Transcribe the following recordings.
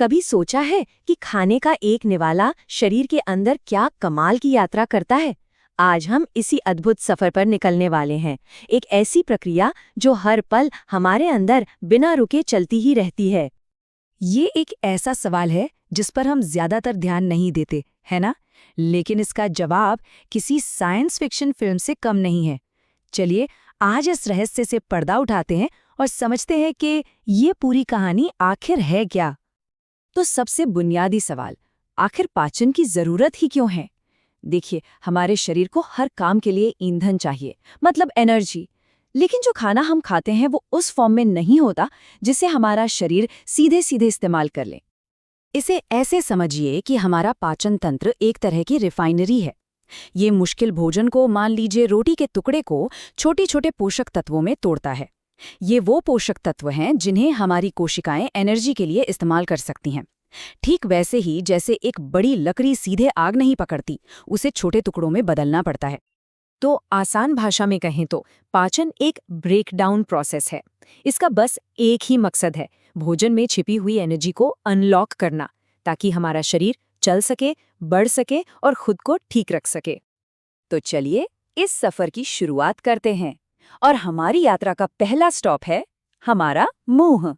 कभी सोचा है कि खाने का एक निवाला शरीर के अंदर क्या कमाल की यात्रा करता है? आज हम इसी अद्भुत सफर पर निकलने वाले हैं। एक ऐसी प्रक्रिया जो हर पल हमारे अंदर बिना रुके चलती ही रहती है। ये एक ऐसा सवाल है जिस पर हम ज्यादातर ध्यान नहीं देते, है ना? लेकिन इसका जवाब किसी साइंस फिक्शन फिल्म से कम नहीं है। चलिए आज इस रहस्य से पर्दा उठाते हैं और समझते हैं कि ये पूरी कहानी आखिर है क्या। तो सबसे बुनियादी सवाल, आखिर पाचन की जरूरत ही क्यों है? देखिए, हमारे शरीर को हर काम के लिए ईंधन चाहिए, मतलब एनर्जी। लेकिन जो खाना हम खाते हैं वो उस फॉर्म में नहीं होता जिसे हमारा शरीर सीधे सीधे इस्तेमाल कर ले। इसे ऐसे समझिए कि हमारा पाचन तंत्र एक तरह की रिफाइनरी है। ये मुश्किल भोजन को, मान लीजिए रोटी के टुकड़े को, छोटे छोटे पोषक तत्वों में तोड़ता है। ये वो पोषक तत्व हैं जिन्हें हमारी कोशिकाएं एनर्जी के लिए इस्तेमाल कर सकती हैं। ठीक वैसे ही जैसे एक बड़ी लकड़ी सीधे आग नहीं पकड़ती, उसे छोटे टुकड़ों में बदलना पड़ता है। तो आसान भाषा में कहें तो पाचन एक ब्रेकडाउन प्रोसेस है। इसका बस एक ही मकसद है, भोजन में छिपी हुई एनर्जी को अनलॉक करना, ताकि हमारा शरीर चल सके, बढ़ सके और खुद को ठीक रख सके। तो चलिए इस सफर की शुरुआत करते हैं। और हमारी यात्रा का पहला स्टॉप है हमारा मुंह।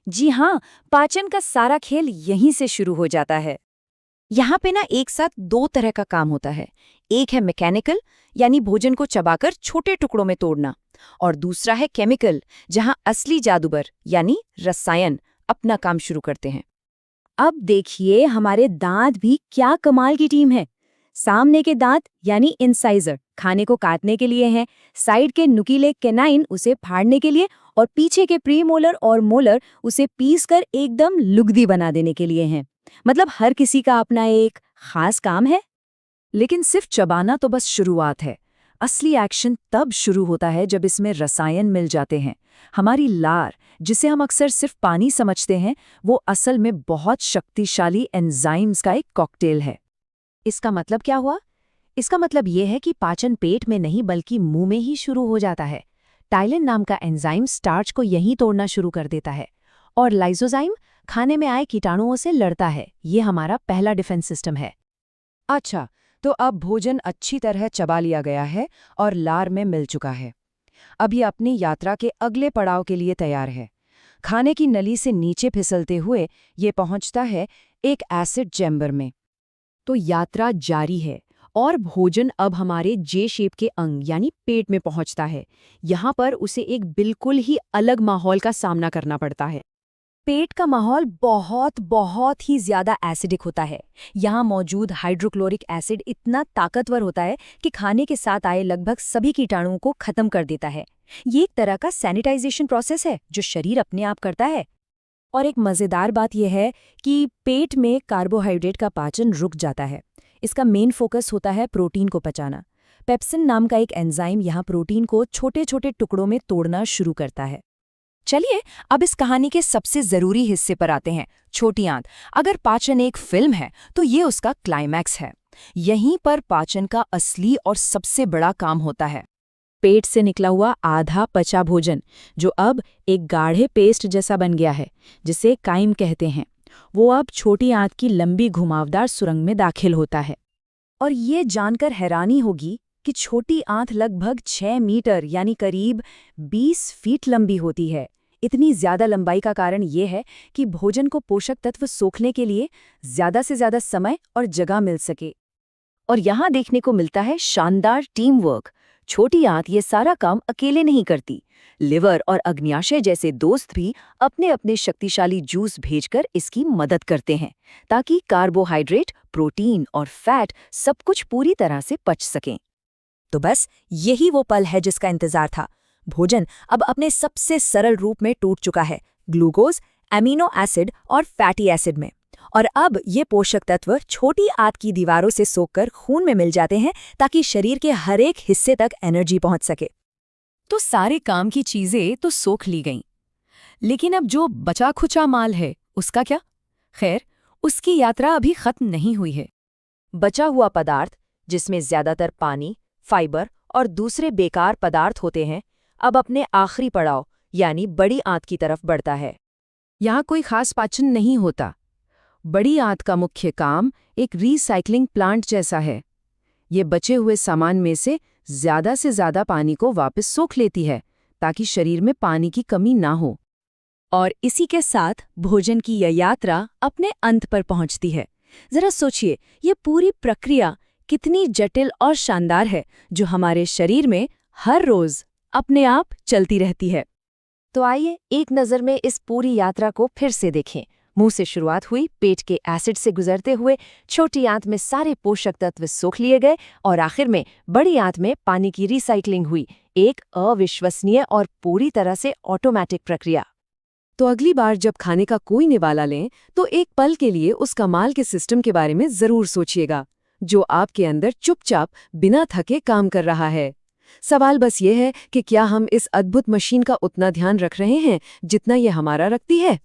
जी हाँ, पाचन का सारा खेल यहीं से शुरू हो जाता है। यहाँ पे ना एक साथ दो तरह का काम होता है। एक है मैकेनिकल, यानी भोजन को चबाकर छोटे टुकड़ों में तोड़ना, और दूसरा है केमिकल, जहाँ असली जादूगर यानी रसायन अपना काम शुरू करते हैं। अब देखिए हमारे दांत भी क्या कमाल की टीम है। सामने के दांत यानी इंसाइजर खाने को काटने के लिए हैं, साइड के नुकीले कैनाइन उसे फाड़ने के लिए, और पीछे के प्रीमोलर और मोलर उसे पीसकर एकदम लुगदी बना देने के लिए हैं। मतलब हर किसी का अपना एक खास काम है। लेकिन सिर्फ चबाना तो बस शुरुआत है। असली एक्शन तब शुरू होता है जब इसमें रसायन मिल जाते हैं। हमारी लार, जिसे हम अक्सर सिर्फ पानी समझते हैं, वो असल में बहुत शक्तिशाली एंजाइम्स का एक कॉकटेल है। इसका मतलब क्या हुआ? इसका मतलब ये है कि पाचन पेट में नहीं बल्कि मुंह में ही शुरू हो जाता है। टाइलिन नाम का एंजाइम स्टार्च को यहीं तोड़ना शुरू कर देता है, और लाइसोजाइम खाने में आए कीटाणुओं से लड़ता है। ये हमारा पहला डिफेंस सिस्टम है। अच्छा, तो अब भोजन अच्छी तरह चबा लिया गया है और लार में मिल चुका है। अब ये अपनी यात्रा के अगले पड़ाव के लिए तैयार है। खाने की नली से नीचे फिसलते हुए ये पहुंचता है एक एसिड चैम्बर में। तो यात्रा जारी है और भोजन अब हमारे जे शेप के अंग यानी पेट में पहुंचता है। यहाँ पर उसे एक बिल्कुल ही अलग माहौल का सामना करना पड़ता है। पेट का माहौल बहुत बहुत ही ज्यादा एसिडिक होता है। यहाँ मौजूद हाइड्रोक्लोरिक एसिड इतना ताकतवर होता है कि खाने के साथ आए लगभग सभी कीटाणुओं को खत्म कर देता है। ये एक तरह का सैनिटाइजेशन प्रोसेस है जो शरीर अपने आप करता है। और एक मज़ेदार बात यह है कि पेट में कार्बोहाइड्रेट का पाचन रुक जाता है। इसका मेन फोकस होता है प्रोटीन को पचाना। पेप्सिन नाम का एक एंजाइम यहाँ प्रोटीन को छोटे छोटे टुकड़ों में तोड़ना शुरू करता है। चलिए अब इस कहानी के सबसे जरूरी हिस्से पर आते हैं, छोटी आंत। अगर पाचन एक फिल्म है तो ये उसका क्लाइमैक्स है। यहीं पर पाचन का असली और सबसे बड़ा काम होता है। पेट से निकला हुआ आधा पचा भोजन, जो अब एक गाढ़े पेस्ट जैसा बन गया है, जिसे काइम कहते हैं, वो अब छोटी आंत की लंबी घुमावदार सुरंग में दाखिल होता है। और ये जानकर हैरानी होगी कि छोटी आंत लगभग 6 मीटर यानी करीब 20 फीट लंबी होती है। इतनी ज्यादा लंबाई का कारण ये है कि भोजन को पोषक तत्व सोखने के लिए ज्यादा से ज्यादा समय और जगह मिल सके। और यहाँ देखने को मिलता है शानदार टीम वर्क। छोटी आंत ये सारा काम अकेले नहीं करती। लिवर और अग्न्याशय जैसे दोस्त भी अपने अपने शक्तिशाली जूस भेजकर इसकी मदद करते हैं, ताकि कार्बोहाइड्रेट, प्रोटीन और फैट सब कुछ पूरी तरह से पच सकें। तो बस यही वो पल है जिसका इंतजार था। भोजन अब अपने सबसे सरल रूप में टूट चुका है, ग्लूकोज, एमिनो एसिड और फैटी एसिड में। और अब ये पोषक तत्व छोटी आंत की दीवारों से सोखकर खून में मिल जाते हैं, ताकि शरीर के हर एक हिस्से तक एनर्जी पहुंच सके। तो सारे काम की चीजें तो सोख ली गईं, लेकिन अब जो बचा खुचा माल है उसका क्या? खैर, उसकी यात्रा अभी खत्म नहीं हुई है। बचा हुआ पदार्थ, जिसमें ज्यादातर पानी, फाइबर और दूसरे बेकार पदार्थ होते हैं, अब अपने आखिरी पड़ाव यानी बड़ी आंत की तरफ बढ़ता है। यहाँ कोई खास पाचन नहीं होता, बड़ी आंत का मुख्य काम एक रीसाइक्लिंग प्लांट जैसा है। ये बचे हुए सामान में से ज़्यादा पानी को वापस सोख लेती है ताकि शरीर में पानी की कमी ना हो। और इसी के साथ भोजन की यह यात्रा अपने अंत पर पहुंचती है। जरा सोचिए, ये पूरी प्रक्रिया कितनी जटिल और शानदार है, जो हमारे शरीर में हर रोज अपने आप चलती रहती है। तो आइए एक नज़र में इस पूरी यात्रा को फिर से देखें। मुंह से शुरुआत हुई, पेट के एसिड से गुजरते हुए छोटी आंत में सारे पोषक तत्व सोख लिए गए और आखिर में बड़ी आंत में पानी की रिसाइक्लिंग हुई। एक अविश्वसनीय और पूरी तरह से ऑटोमेटिक प्रक्रिया। तो अगली बार जब खाने का कोई निवाला लें तो एक पल के लिए उस कमाल के सिस्टम के बारे में जरूर सोचिएगा, जो आपके अंदर चुपचाप बिना थके काम कर रहा है। सवाल बस ये है कि क्या हम इस अद्भुत मशीन का उतना ध्यान रख रहे हैं जितना ये हमारा रखती है।